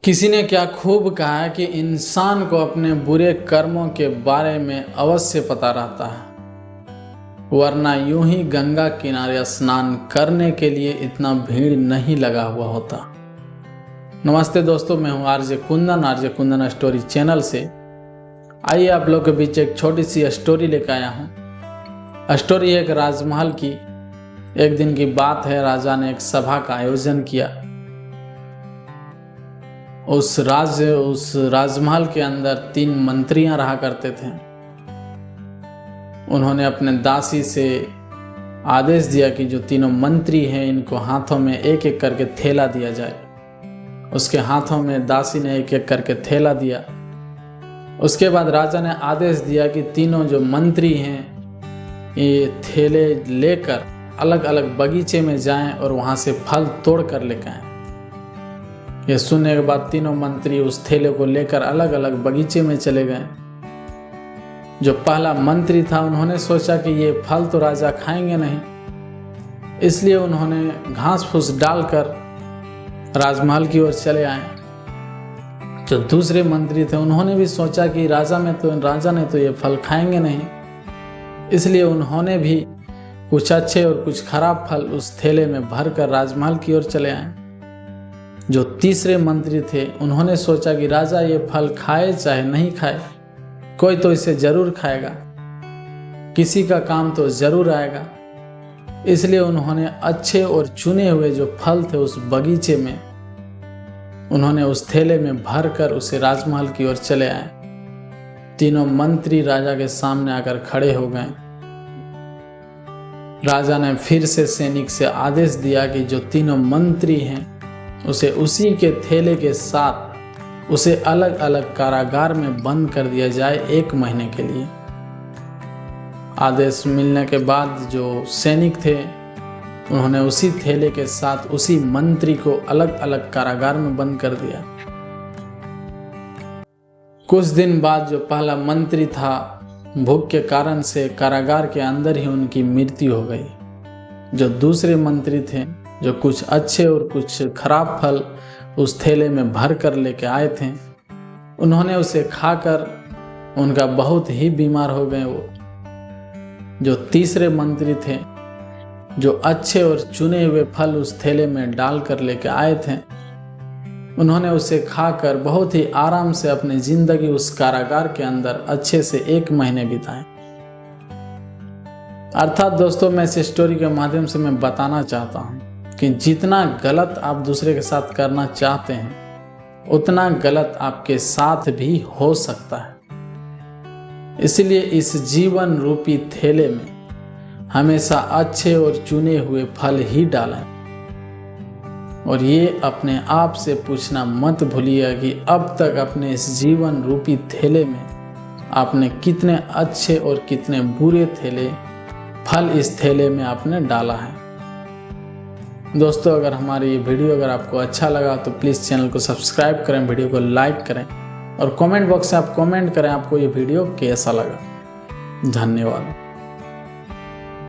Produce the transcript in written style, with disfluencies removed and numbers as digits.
किसी ने क्या खूब कहा है कि इंसान को अपने बुरे कर्मों के बारे में अवश्य पता रहता है, वरना यूं ही गंगा किनारे स्नान करने के लिए इतना भीड़ नहीं लगा हुआ होता। नमस्ते दोस्तों, मैं हूं आरजे कुंदन स्टोरी चैनल से। आइए आप लोग के बीच एक छोटी सी स्टोरी लेकर आया हूं। स्टोरी एक राजमहल की। एक दिन की बात है, राजा ने एक सभा का आयोजन किया। उस राजमहल के अंदर 3 मंत्रियां रहा करते थे। उन्होंने अपने दासी से आदेश दिया कि जो तीनों मंत्री हैं इनको हाथों में एक एक करके थैला दिया जाए। उसके हाथों में दासी ने एक एक करके थैला दिया। उसके बाद राजा ने आदेश दिया कि तीनों जो मंत्री हैं ये थैले लेकर अलग अलग बगीचे में जाएं और वहां से फल तोड़ कर लेकर आएं। यह सुनने के बाद तीनों मंत्री उस थैले को लेकर अलग अलग बगीचे में चले गए। जो पहला मंत्री था उन्होंने सोचा कि ये फल तो राजा खाएंगे नहीं, इसलिए उन्होंने घास फूस डालकर राजमहल की ओर चले आए। जो दूसरे मंत्री थे उन्होंने भी सोचा कि राजा ने तो ये फल खाएंगे नहीं, इसलिए उन्होंने भी कुछ अच्छे और कुछ खराब फल उस थैले में भरकर राजमहल की ओर चले आए। जो तीसरे मंत्री थे उन्होंने सोचा कि राजा ये फल खाए चाहे नहीं खाए, कोई तो इसे जरूर खाएगा, किसी का काम तो जरूर आएगा। इसलिए उन्होंने अच्छे और चुने हुए जो फल थे उस बगीचे में उन्होंने उस थैले में भरकर उसे राजमहल की ओर चले आए। तीनों मंत्री राजा के सामने आकर खड़े हो गए। राजा ने फिर से सैनिक से आदेश दिया कि जो तीनों मंत्री हैं उसे उसी के थैले के साथ उसे अलग अलग कारागार में बंद कर दिया जाए 1 महीने के लिए। आदेश मिलने के बाद जो सैनिक थे उन्होंने उसी थैले के साथ उसी मंत्री को अलग अलग कारागार में बंद कर दिया। कुछ दिन बाद जो पहला मंत्री था, भूख के कारण से कारागार के अंदर ही उनकी मृत्यु हो गई। जो दूसरे मंत्री थे, जो कुछ अच्छे और कुछ खराब फल उस थैले में भर कर लेके आए थे, उन्होंने उसे खाकर उनका बहुत ही बीमार हो गए। वो जो तीसरे मंत्री थे, जो अच्छे और चुने हुए फल उस थैले में डाल कर लेके आए थे, उन्होंने उसे खाकर बहुत ही आराम से अपनी जिंदगी उस कारागार के अंदर अच्छे से 1 महीने बिताए। अर्थात दोस्तों, मैं इस स्टोरी के माध्यम से मैं बताना चाहता हूँ कि जितना गलत आप दूसरे के साथ करना चाहते हैं उतना गलत आपके साथ भी हो सकता है। इसलिए इस जीवन रूपी थैले में हमेशा अच्छे और चुने हुए फल ही डालें। और ये अपने आप से पूछना मत भूलिएगा कि अब तक अपने इस जीवन रूपी थैले में आपने कितने अच्छे और कितने बुरे फल इस थैले में आपने डाला है। दोस्तों, अगर हमारी ये वीडियो अगर आपको अच्छा लगा तो प्लीज़ चैनल को सब्सक्राइब करें, वीडियो को लाइक करें और कमेंट बॉक्स में आप कमेंट करें आपको ये वीडियो कैसा लगा। धन्यवाद।